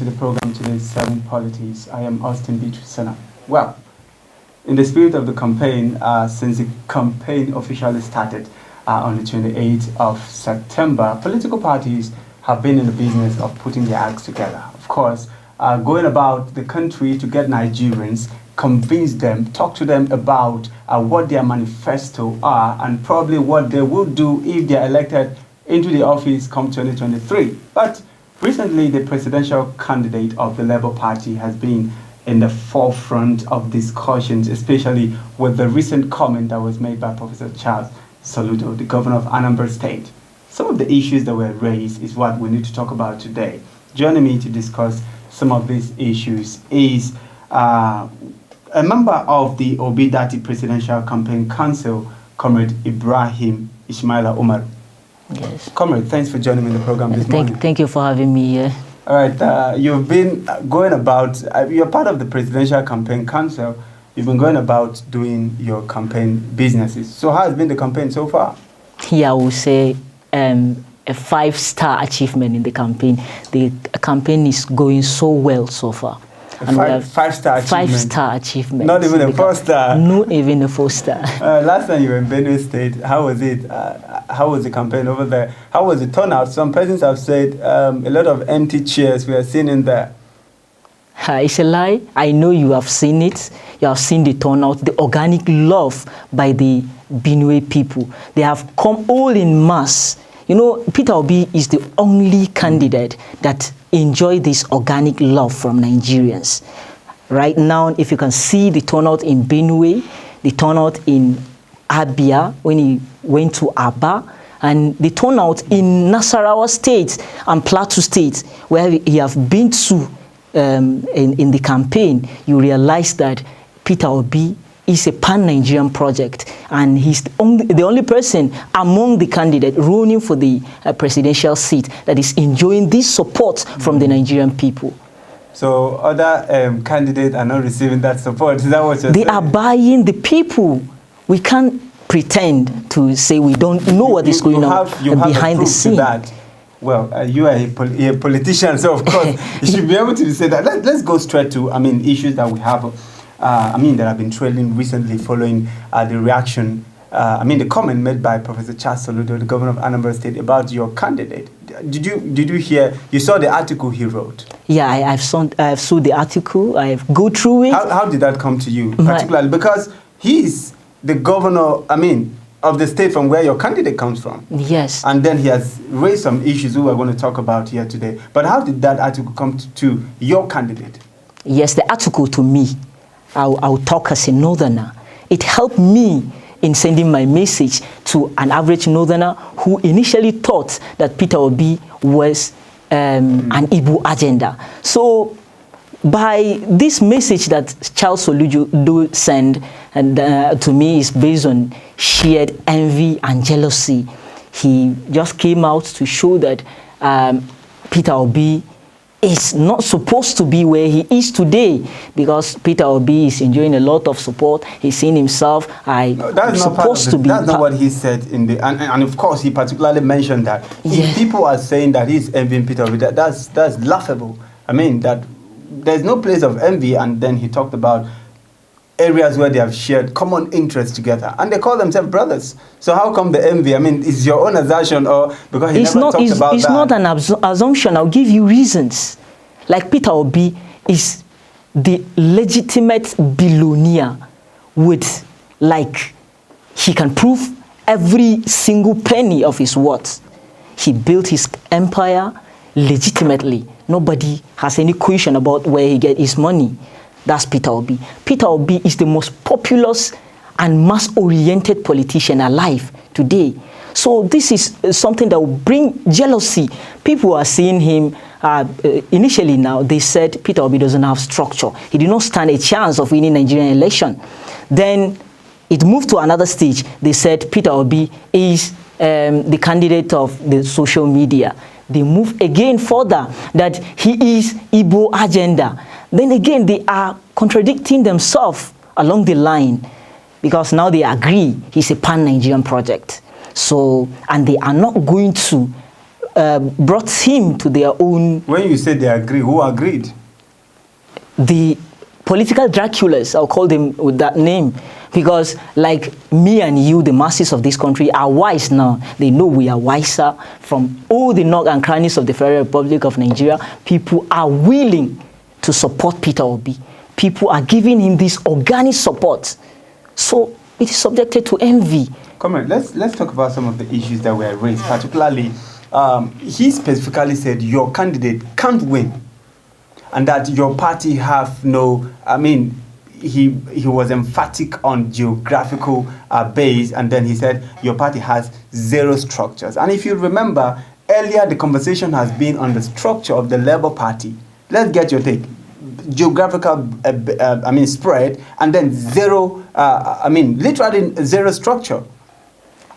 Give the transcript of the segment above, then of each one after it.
To the program today, Seven Polities. I am Austin Beatrice. Well, in the spirit of the campaign, since the campaign officially started on the 28th of September, political parties have been in the business of putting their acts together. Of course, going about the country to get Nigerians, convince them, talk to them about what their manifesto are and probably what they will do if they are elected into the office come 2023. But recently, the presidential candidate of the Labour Party has been in the forefront of discussions, especially with the recent comment that was made by Professor Charles Soludo, the governor of Anambra State. Some of the issues that were raised is what we need to talk about today. Joining me to discuss some of these issues is a member of the Obidati Presidential Campaign Council, Comrade Ibrahim Ismaila Umar. Yes. Comrade, thanks for joining me in the program this morning. Thank you for having me here. All right, you've been going about, you're part of the Presidential Campaign Council. You've been going about doing your campaign businesses. So how has been the campaign so far? Yeah, I would say a 5-star achievement in the campaign. The campaign is going so well so far. And we have five-star achievement. 5-star achievement. Not even a 4-star. Not even a 4-star. Last time you were in Benue State, how was it? How was the campaign over there? How was the turnout? Some persons have said a lot of empty chairs we are seen in there. It's a lie. I know you have seen it. You have seen the turnout, the organic love by the Benue people. They have come all in mass. You know, Peter Obi is the only candidate that enjoy this organic love from Nigerians. Right now, if you can see the turnout in Benue, the turnout in Abia when he went to Aba, and the turnout in Nasarawa State and Plateau State, where he have been to in the campaign, you realize that Peter Obi is a pan-Nigerian project, and he's the only person among the candidates running for the presidential seat that is enjoying this support from the Nigerian people. So other candidates are not receiving that support. Is that what you're saying? They are buying the people. We can't pretend to say we don't know what is going on behind the scene. That. Well, you are a politician, so of course you should be able to say that. Let's go straight to, issues that we have. that have been trailing recently following the reaction, the comment made by Professor Charles Soludo, the governor of Anambra State, about your candidate. Did you hear? You saw the article he wrote? Yeah, I've saw the article. I've go through it. How did that come to you, particularly because he is the governor? Of the state from where your candidate comes from. Yes. And then he has raised some issues we are going to talk about here today. But how did that article come to your candidate? Yes, the article to me, I'll talk as a northerner. It helped me in sending my message to an average northerner who initially thought that Peter Obi was an Igbo agenda. So by this message that Charles Soludo sent and to me is based on shared envy and jealousy. He just came out to show that Peter Obi is not supposed to be where he is today, because Peter Obi is enjoying a lot of support. He's seen himself. That's not what he said in the and of course he particularly mentioned that if people are saying that he's envying Peter Obi, that's laughable. That there's no place of envy, and then he talked about areas where they have shared common interests together, and they call themselves brothers. So how come the envy? Is your own assertion, or because he never talked about that? It's not an assumption. I'll give you reasons. Like Peter Obi is the legitimate billionaire with, he can prove every single penny of his worth. He built his empire legitimately. Nobody has any question about where he gets his money. That's Peter Obi. Peter Obi is the most populous and mass-oriented politician alive today. So this is something that will bring jealousy. People are seeing him, initially now, they said Peter Obi doesn't have structure. He did not stand a chance of winning Nigerian election. Then it moved to another stage. They said Peter Obi is the candidate of the social media. They move again further that he is Igbo agenda. Then again, they are contradicting themselves along the line, because now they agree he's a pan-Nigerian project. So, and they are not going to brought him to their own. When you say they agree, who agreed? The political Draculas, I'll call them with that name, because like me and you, the masses of this country are wise now. They know we are wiser. From all the nooks and crannies of the Federal Republic of Nigeria, people are willing to support Peter Obi. People are giving him this organic support. So it is subjected to envy. Comrade, let's talk about some of the issues that were raised, particularly he specifically said your candidate can't win, and that your party have no, I mean, he was emphatic on geographical base, and then he said your party has zero structures. And if you remember, earlier the conversation has been on the structure of the Labour Party. Let's get your take. Geographical, spread, and then zero, literally zero structure.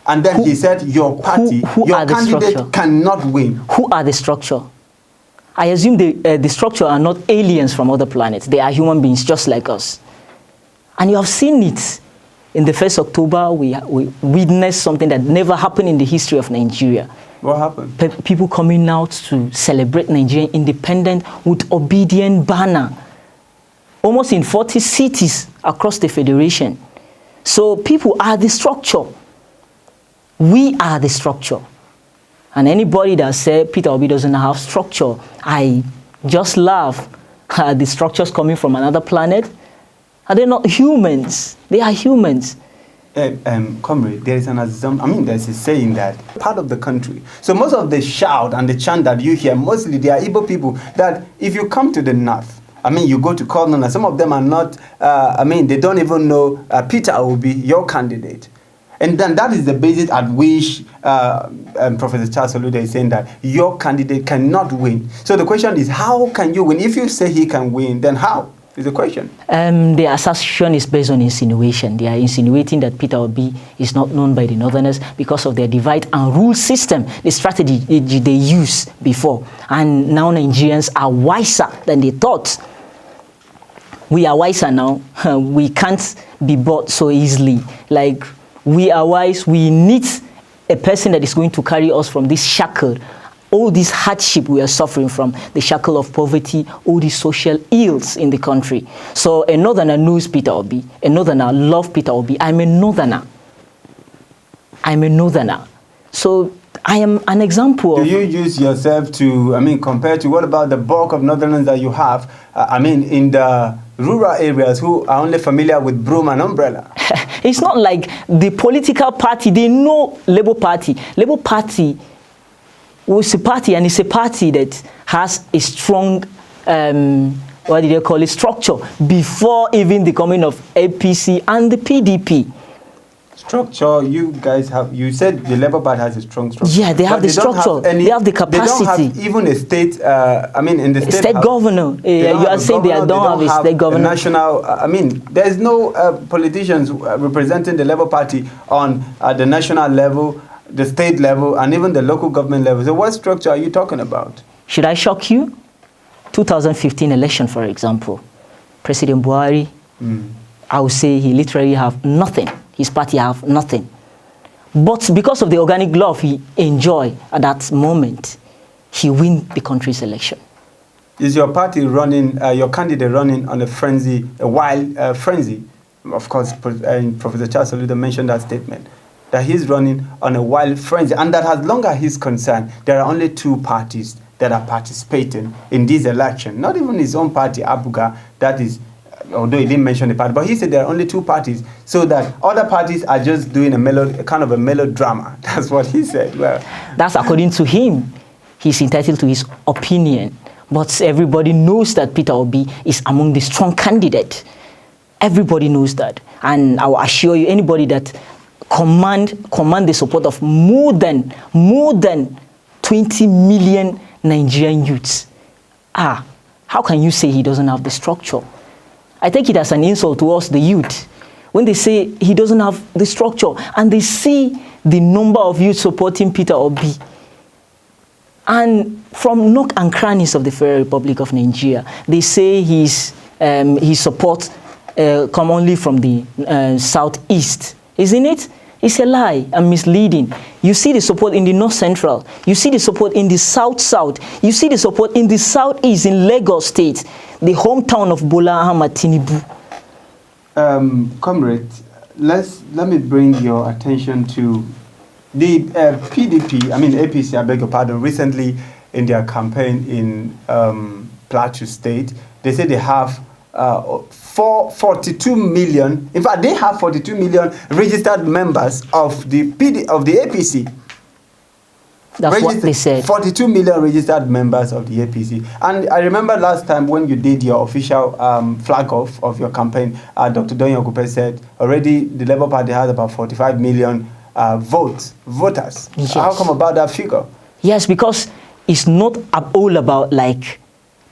And then he said your party, your candidate cannot win. Who are the structure? I assume the structure are not aliens from other planets. They are human beings just like us. And you have seen it. In the 1st October, we witnessed something that never happened in the history of Nigeria. What happened? People coming out to celebrate Nigerian independence with obedient banner. Almost in 40 cities across the Federation. So people are the structure. We are the structure. And anybody that says Peter Obi doesn't have structure, I just laugh. The structures coming from another planet. Are they not humans? They are humans. Comrade, there is an assumption, there's a saying that part of the country, so most of the shout and the chant that you hear, mostly they are Igbo people, that if you come to the north, you go to Cornwall, some of them are not, they don't even know Peter Obi, your candidate. And then that is the basis at which Professor Charles Soludo is saying that your candidate cannot win. So the question is, how can you win? If you say he can win, then how? Is the question. The assertion is based on insinuation. They are insinuating that Peter Obi is not known by the Northerners because of their divide and rule system, the strategy they used before. And now Nigerians are wiser than they thought. We are wiser now. We can't be bought so easily. Like, we are wise. We need a person that is going to carry us from this shackle. All this hardship we are suffering from, the shackle of poverty, all these social ills in the country. So a Northerner knows Peter Obi. A Northerner loves Peter Obi. I'm a Northerner. I'm a Northerner. So I am an example of... Do you use yourself to, compared to what about the bulk of Northerners that you have, in the rural areas who are only familiar with broom and umbrella? It's not like the political party, they know Labour Party. Labour Party was a party, and it's a party that has a strong, structure before even the coming of APC and the PDP. Structure, you guys have, you said the Labour Party has a strong structure. Yeah, they have the structure, they have the capacity. They don't have even a state, in the state governor. You are saying they don't have a state governor. National, there's no politicians representing the Labour Party on the national level, the state level, and even the local government level. So what structure are you talking about? Should I shock you? 2015 election, for example. President Buhari, I would say he literally have nothing. His party have nothing. But because of the organic love he enjoy at that moment, he win the country's election. Is your party running, your candidate running on a wild frenzy? Of course, Professor Charles Soludo mentioned that statement, that he's running on a wild frenzy, and that as long as he's concerned, there are only two parties that are participating in this election. Not even his own party, Abuga, that is, although he didn't mention the party, but he said there are only two parties, so that other parties are just doing a kind of a melodrama. That's what he said. Well, that's according to him. He's entitled to his opinion, but everybody knows that Peter Obi is among the strong candidates. Everybody knows that, and I will assure you, anybody that command the support of more than 20 million Nigerian youths. How can you say he doesn't have the structure? I take it as an insult to us, the youth, when they say he doesn't have the structure, and they see the number of youth supporting Peter Obi. And from nook and crannies of the Federal Republic of Nigeria, they say his support come only from the southeast, isn't it? It's a lie and misleading. You see the support in the North Central. You see the support in the South. You see the support in the Southeast, in Lagos State, the hometown of Bola Ahmed Tinubu. Comrade, let me bring your attention to the PDP, I mean APC, I beg your pardon, recently in their campaign in Plateau State. They say they have 42 million, in fact, they have 42 million registered members of the APC. That's what they said. 42 million registered members of the APC. And I remember last time when you did your official flag off of your campaign, Dr. Donyo Kupe said already the Labour Party has about 45 million voters. Yes. How come about that figure? Yes, because it's not all about like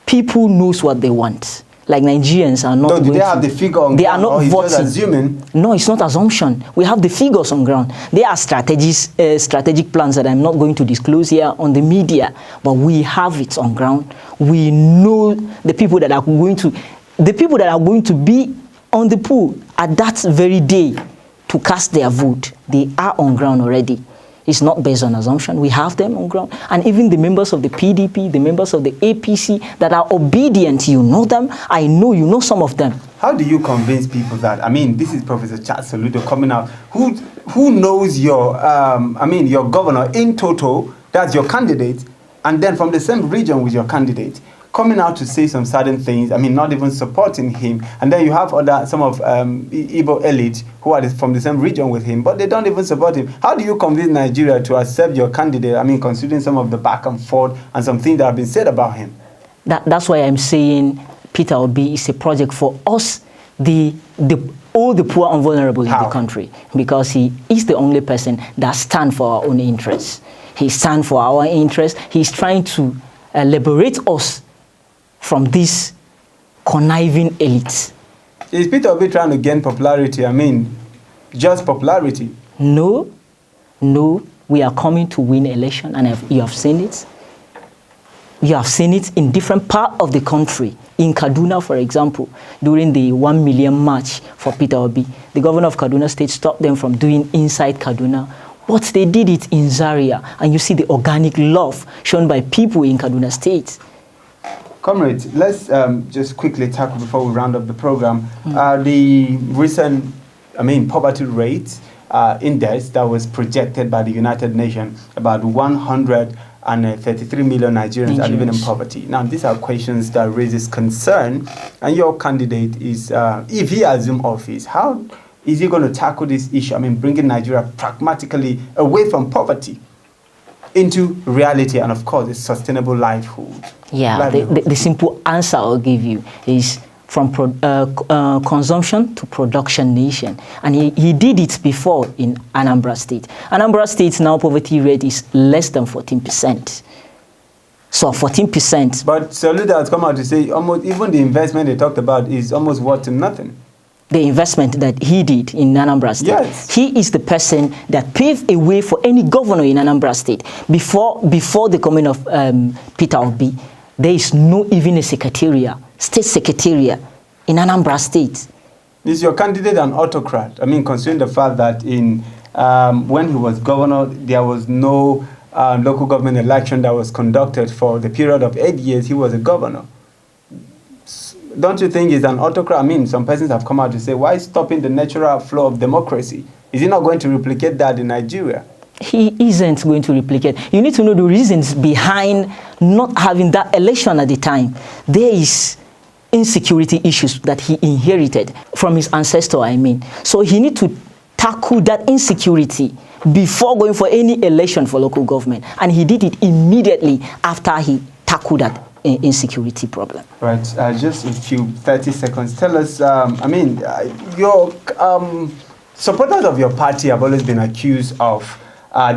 people knows what they want. Like Nigerians are not. No, do they have the figure on ground? They are not voting. Just assuming? No, it's not assumption. We have the figures on ground. There are strategic plans that I'm not going to disclose here on the media, but we have it on ground. We know the people that are going to be on the poll at that very day to cast their vote. They are on ground already. It's not based on assumption. We have them on ground. And even the members of the PDP, the members of the APC that are obedient, you know them. I know you know some of them. How do you convince people that, I mean, this is Professor Charles Soludo coming out, who knows your, your governor in total, that's your candidate, and then from the same region with your candidate, coming out to say some certain things, I mean, not even supporting him. And then you have some of Igbo elite who are from the same region with him, but they don't even support him. How do you convince Nigeria to accept your candidate? I mean, considering some of the back and forth and some things that have been said about him. That's why I'm saying Peter Obi is a project for us, all the poor and vulnerable in the country, because he is the only person that stands for our own interests. He stands for our interests. He's trying to liberate us from this conniving elite. Is Peter Obi trying to gain popularity? I mean, just popularity? No. We are coming to win election, and you have seen it. You have seen it in different parts of the country. In Kaduna, for example, during the 1 million march for Peter Obi, the governor of Kaduna State stopped them from doing inside Kaduna, but they did it in Zaria. And you see the organic love shown by people in Kaduna State. Comrades, let's just quickly tackle before we round up the program. The recent, poverty rate index that was projected by the United Nations, about 133 million Nigerians are living in poverty. Now, these are questions that raises concern, and your candidate is, if he assumes office, how is he going to tackle this issue? I mean, bringing Nigeria pragmatically away from poverty into reality and, of course, a sustainable livelihood. Yeah, the simple answer I'll give you is from consumption to production nation. And he did it before in Anambra State. Anambra State's now poverty rate is less than 14%. So 14%. But Soludo has come out to say almost even the investment they talked about is almost worth nothing. The investment that he did in Anambra State. Yes. He is the person that paved a way for any governor in Anambra State. Before the coming of Peter Obi, there is no even a secretariat, state secretariat in Anambra State. Is your candidate an autocrat? I mean, considering the fact that when he was governor, there was no local government election that was conducted for the period of 8 years he was a governor. Don't you think he's an autocrat? I mean, some persons have come out to say, why stopping the natural flow of democracy? Is he not going to replicate that in Nigeria? He isn't going to replicate. You need to know the reasons behind not having that election at the time. There is insecurity issues that he inherited from his ancestor, So he need to tackle that insecurity before going for any election for local government. And he did it immediately after he tackled that insecurity problem. Right, just a few 30 seconds. Tell us, your supporters of your party have always been accused of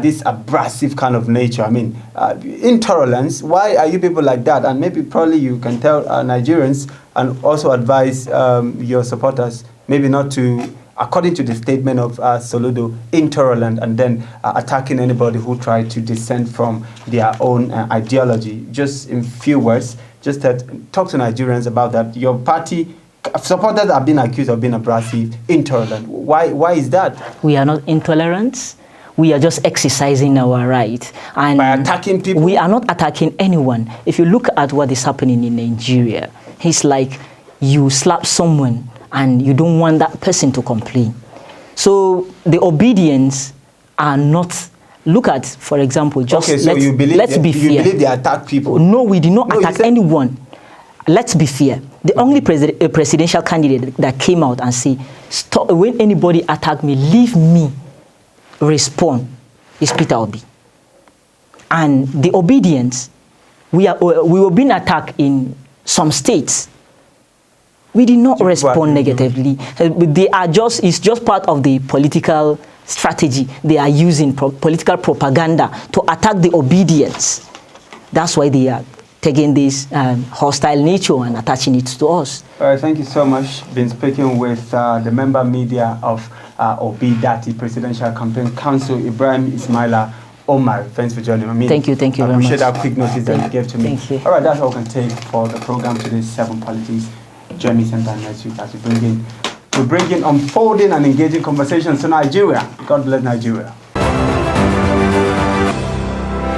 this abrasive kind of nature. Intolerance. Why are you people like that? And maybe probably you can tell Nigerians and also advise your supporters maybe not to, according to the statement of Soludo, intolerant and then attacking anybody who tried to dissent from their own ideology. Just in few words, just talk to Nigerians about that. Your party supporters are being accused of being abrasive, intolerant. Why is that? We are not intolerant. We are just exercising our right. And by attacking people? We are not attacking anyone. If you look at what is happening in Nigeria, it's like you slap someone and you don't want that person to complain. So the obedience are not. Look at, for example, just okay, so you believe let's be fair. You believe they attack people? No, we did not attack anyone. Let's be fair. The only presidential candidate that came out and say, "Stop! When anybody attack me, leave me respond," is Peter Obi. And the obedience, we were being attacked in some states. We did not respond negatively. It's just part of the political strategy they are using, political propaganda to attack the obedience. That's why they are taking this hostile nature and attaching it to us. All right, thank you so much. Been speaking with the member media of Obidati Presidential Campaign Council, Ibrahim Ismaila Omar. Thanks for joining me. Thank you very much. I appreciate that quick notice that you gave to me. Thank you. All right, that's all we can take for the program today, 7 Politics. Join me sometime next week as we bring in unfolding and engaging conversations to Nigeria. God bless Nigeria.